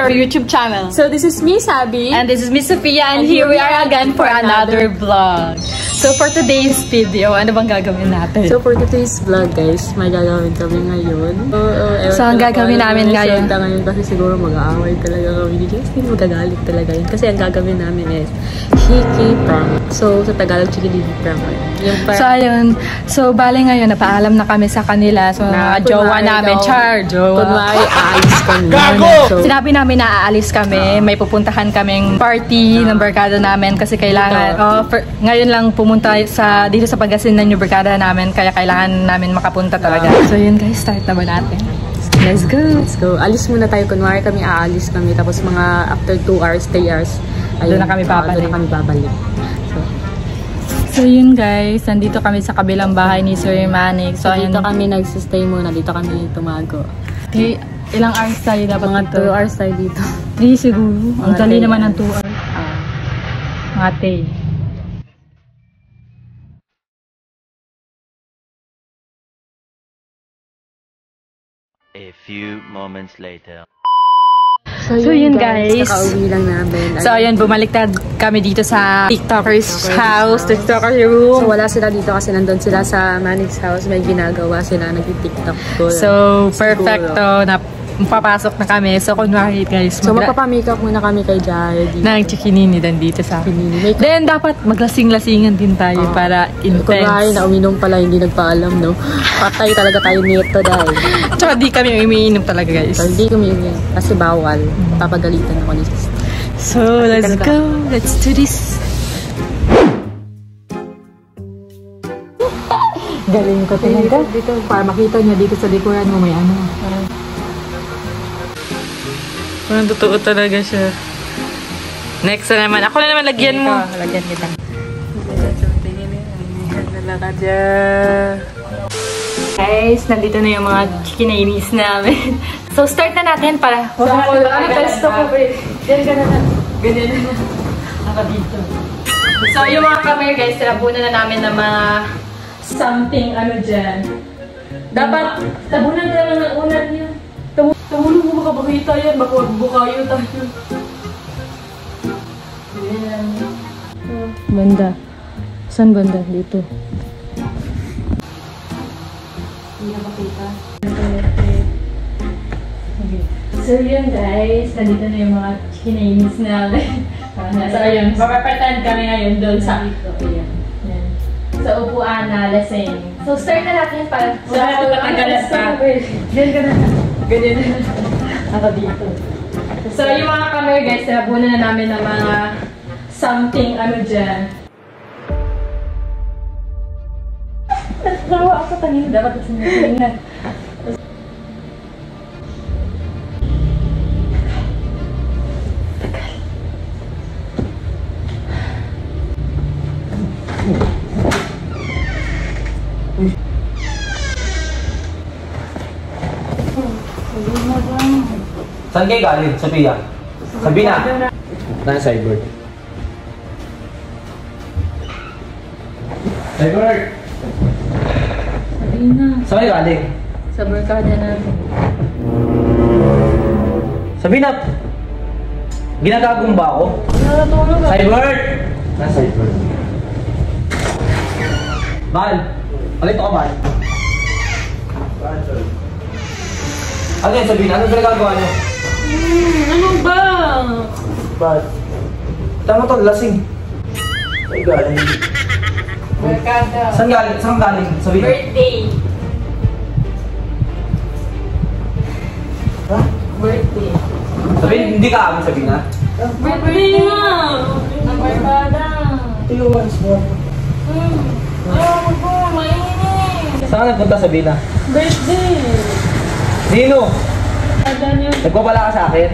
our YouTube channel. So this is me, Sabi. And this is Miss Sophia, and here we are again for another vlog. So for today's video, ano bang gagawin natin? So for today's vlog guys, may gagawin kami ngayon. So ang gagawin namin ngayon kasi siguro mag-aaway talaga kami ni Justin. Magagalit talaga yun. Kasi ang gagawin namin is Chiki prank. So sa Tagalog, Chiki prank. So ayun. So bale ngayon, napaalam na kami sa kanila. So jowa namin, jowa. Kunwari, aalis kami. So, sinabi namin na aalis kami. May pupuntahan kaming party ng barkada namin kasi kailangan, ngayon lang pumunta dito sa Pangasinan yung barkada namin, kaya kailangan namin makapunta talaga. So yun guys, start na ba natin? Let's go! Let's go. Alis muna tayo. Kunwari kami aalis kami. Tapos mga after 2 hours, 3 hours, doon na kami babalik. So yun guys, nandito kami sa kabilang bahay ni Sir Manik. So dito kami nagsistay muna. Dito kami tumago. Okay, ilang hours tayo dapat? Mga 2 hours tayo dito. 3 siguro. Ang dali naman ng 2 hours. Mga 3. A few moments later. So yun guys, nakauwi lang namin. So ayun, bumaliktad kami dito sa TikToker's house, TikToker room. So wala sila dito kasi nandun sila sa Manik's house, may ginagawa sila, nag-TikTok ko. So perfecto, papasok na kami. So kunwari guys, so magpapamakeup muna kami kay Jared ng chikinini dito sa then dapat maglasing-lasingan din tayo para intense. Kunwari na uminom pala, hindi nagpaalam, no? Patay talaga tayo nito dahil. Tsaka di kami umiinom talaga guys. So, hindi kami umiinom kasi bawal. Papagalitan ako ni sister. So let's go, let's do this. Galing ko talaga. Dito, para makita niya dito sa likuran mo may ano. Parang totoo talaga siya. Next na naman. Ako na naman, lagyan mo. Lagyan kita. Guys, nandito na yung mga chikinainis namin. So, start na natin para... Ano pesto ko, babe? Diyan ka na na. Ganyan na. Ako dito. So, yung mga camera guys, tinabunan na namin ng mga something ano dyan. Dapat, tabunan na lang ng unan niya. Tumulong mo makapakita yan, baka bukayo tayo. Banda. Saan banda? Dito. Hindi nakapita. Okay. So yun guys, nandito na yung mga chikinainis namin. So ayun, papapatan kami ngayon doon sa sa upuan na lasing. So start na natin para sa patanggalan pa. Diyan ka na. Ganyan na. Ako dito. So, yung mga camera guys, tinabunan na namin ng mga something ano dyan. Tawa ako tangin. Dapat sinasing na. Saan kayo galing? Sophia? Sabi na. Na cyber. Cyber! Sabi na. Saan kayo galing? Sa barkada natin. Sabi na. Ginagagong ba ako? Natulog ako. Cyber! Na cyber. Bal! Alito ka, Bal? Ano yan, Sabi na? Anong ginagagawa niyo? Ano ba? Bal. Tama to, lasing. Ay, galing. Barkada. Saan galing? Saan galing? Sabi na. Birthday. Ha? Birthday. Sabi, hindi ka amin, Sabi na. Birthday nga! Ng barkada. Tiluwas mo. Ayaw ko, mainit. Saan nagpunta, Sabi na? Birthday. Sino? Niyo. Nagpapala ka sa akin?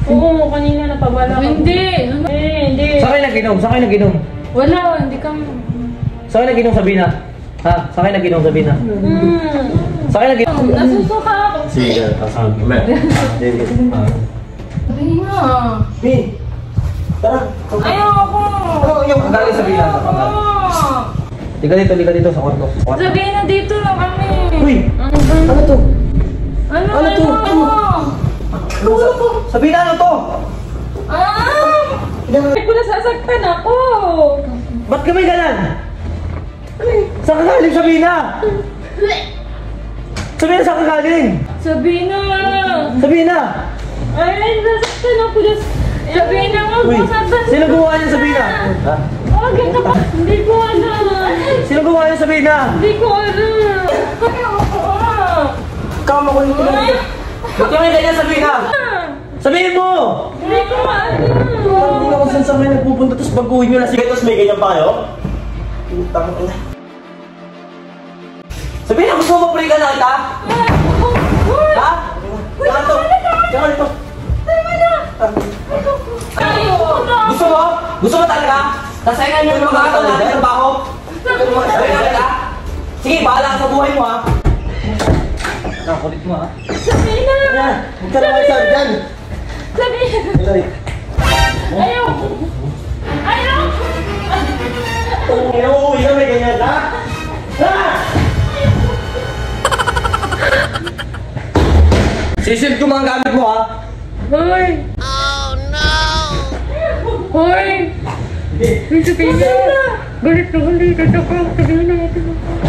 Oo, kanina napabala ko. Hindi! Hindi! Saan kayo nag-inom? Saan kayo nag-inom? Wala, hindi kami. Saan kayo nag-inom, Sabina? Ha? Saan kayo nag-inom, Sabina? Saan kayo nag-inom? Nasusuka ako. Sige, kasama. Sabi nga. Mi! Tara! Ayaw ako! Ano yung galing, Sabina? Liga dito sa kwarto. Sabi na dito lang kami. Uy! Ano to? Ano to? Ano? Sa Sabina, ano to? Hindi ko nasasaktan ako. Ba't ka may ganan? Saan ka galing, Sabina? Sabina, saan ka galing? Sabina! Sabina! Ay, nasasaktan ako. Sabina nga po, nasasaktan. Sino gumawa niya, Sabina? Ha? Ganda pa. Hindi ko alam. Sino gumawa niya, Sabina? Hindi ko alam. Kama ko yung pinag- Ba't ka may ganyan, Sabina? Sabihin mo! Hindi ko alam. Hindi ako saan sa may nagpupunta, tapos baguhin nyo na sige, tapos may ganyan pa kayo? Putang ina. Sabina, gusto mo pre ka na kita? Ha? Saka to! Saka ito! Gusto mo? Gusto mo talaga? Tasayan nyo yung mga ito natin ng trabaho? Sige, bahala ka sa buhay mo ha! Kulit mo ha? Sabina! Huwag ka naman sabi dyan! Sabina! Ayaw! Ayaw! Uuwi na may ganyan ha? Ha? Sisil ko mga gamit mo ha? Hoy! Oh no! Hoy! Hoy, Sabina! Galit na galit. Ito ko. Sabina natin.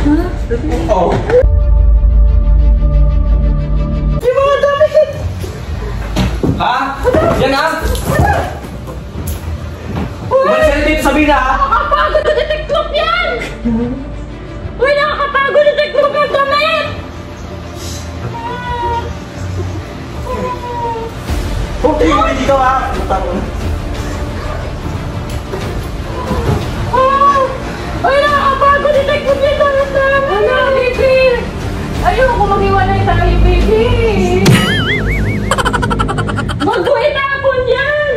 Ha? Oo. Yung mga damit! Ha? Yan ha? Umalis ka dito, Sabina ha? Nakakapagod na detiklop yan! Uy, nakakapagod na detiklop yung damit! Okay, hindi dito ha? Uy, nakakapagod na detiklop yung damit namin! Ano, baby? Ayoko mag-iwalay tayo, baby! Mag-uitapon yan!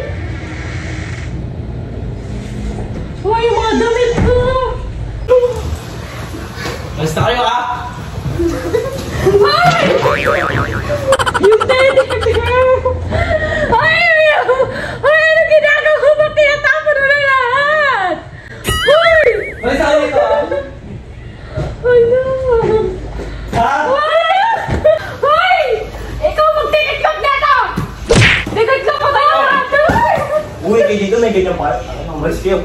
Uy, yung mga damit ko! Malis na kayo ha? Ay! Yung teddy bear! Ay! Ay! Ano ginagawa ko? Ba't tinatapon mo na lahat? Uy! Malis na kayo dito ha? Ano? Ha? Ay! Ay! Ikaw magtitiklop na ito! Titiklop ko tayo lahat! Uwi kayo dito, may ganyan pa. Malis kayo.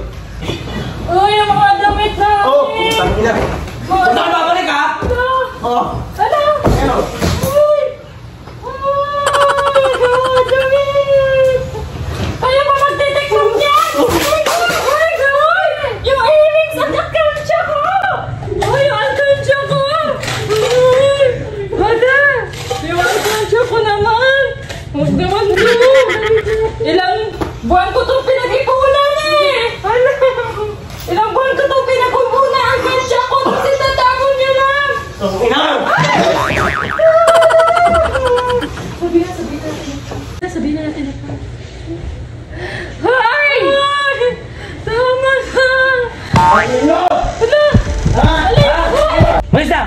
Uy, yung mga damit namin! Oh, putang ina. Punta ka babalik ha? Ano? Oh. Ano? Ano? Uy! Ay! God, damit! Kaya pa magtitiklop yan! Uy, God! Yung ilig sa alkansya ko! Uy, yung alkansya ko! Uy! Wala! Yung alkansya ko naman! Huwag naman doon! Ilang buwan ko itong pinag-ipunan eh! Ilang buwan ko itong pinag-ipunan! Ang alkansya ko! Tapos itatapon niyo lang! Ina! Sabihin na natin ito. Hay! Tama na! Ano? Hala! Malis na!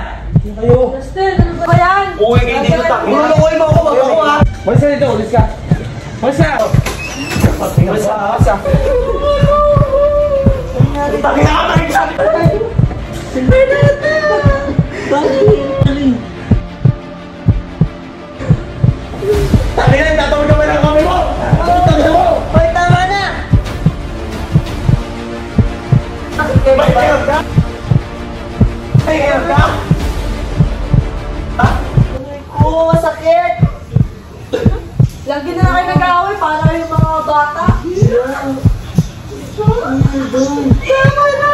Kayo. Justin, ano ba yan? Uwi kayo dito ta. Inulokoy mo ako, wag ako ha. Malis ka dito, malis ka. Malis ka. Malis ka, malis ka. Putang ina ka, malis ka. Tangin na, tatawag naman ang kami mo! Putang ina mo! Hoy, tama na! May hirap ka? May hirap ka? Ha? Oo, masakit! Lagi na kayo nag-aaway para kayong mga bata. Tama na!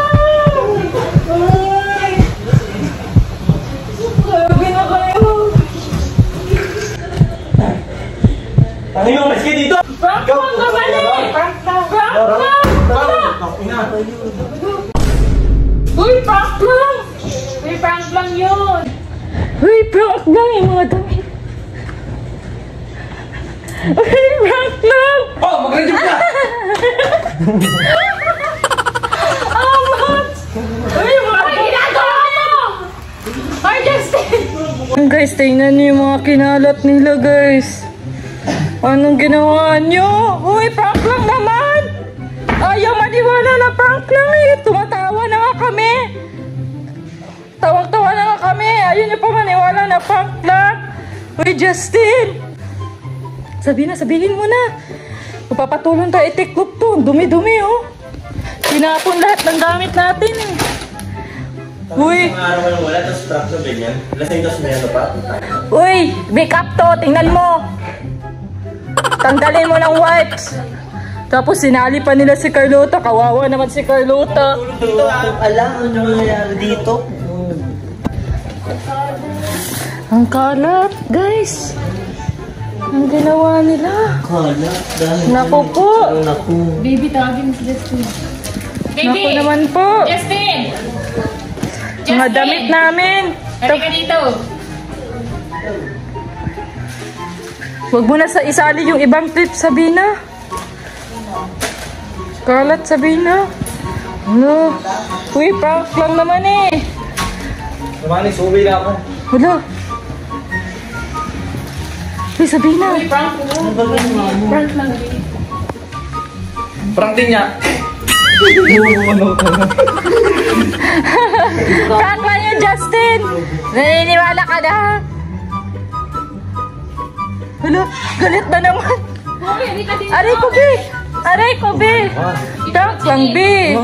Grabe na kayo! Tangin mo, malis ka dito! Prank lang naman eh! Prank lang! Uy, prank lang! Uy, prank lang yun! Uy, prank lang yung mga damit! Uy, prank lang! Oh, mag-redyum ka! Amat! Uy, mga ginagawa mo! Ay, Justin! Guys, tingnan niyo yung mga kinalat nila, guys. Anong ginawa niyo? Uy, prank lang naman! Ayaw maniwala na prank lang eh. Tumatawa na nga kami. Tawang-tawa na nga kami. Ayaw niyo pa maniwala na prank lang. Uy, Justin! Sabihin mo na. Papatulong tayo itiklop to. Dumi-dumi, oh. Tinapon lahat ng gamit natin, eh. Uy! Ang araw mo lang wala, tapos truck na ganyan. Lasing tapos may ano pa. Uy! Wake up to! Tingnan mo! Tanggalin mo ng wipes! Tapos sinali pa nila si Carlota. Kawawa naman si Carlota. Ito, alam ano nangyayari dito. Ang kalat, guys! Ang ginawa nila. Kalat dahil. Naku po! Naku. Baby, tawagin mo si Justin. Naku naman po! Justin! Mga damit namin! Halika dito! Huwag mo na isali yung ibang clip, Sabina. Kalat, Sabina. Ano? Uy, prank lang naman eh. Lumanis, uwi na ako. Wala. Uy, Sabina. Uy, prank mo. Prank lang, baby. Prank din niya. Prank lang yun, Justin. Naniniwala ka na. Wala, galit na naman. Uy, halika dito. Aray ko, be. Aray ko, be. Prank lang, be.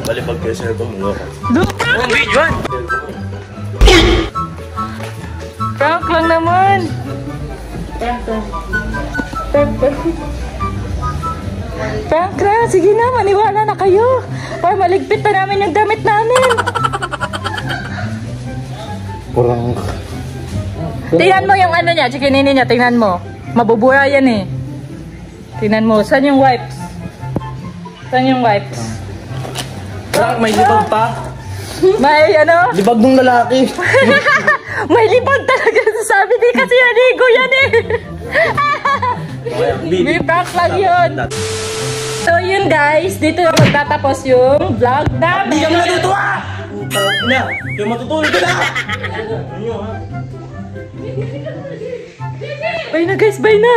Balipag kayo sa ito, mga ka. Prank lang naman. Prank lang. Prank lang. Sige na, maniwala na kayo. Para maligpit pa namin yung damit namin. Prank. Tingnan mo yung ano niya, chikinini niya. Tingnan mo. Mabubura yan eh. Tingnan mo. Saan yung wipes? Saan yung wipes? Prank, may libag pa. May ano? Libag ng lalaki. May libag talaga. Sabi di kasi naligo yan eh. May prank lang yun. So yun guys, dito na magtatapos yung vlog namin. Hindi ka matutuwa! Prank na. Hindi matutulog ka na. Bye na guys, bye na.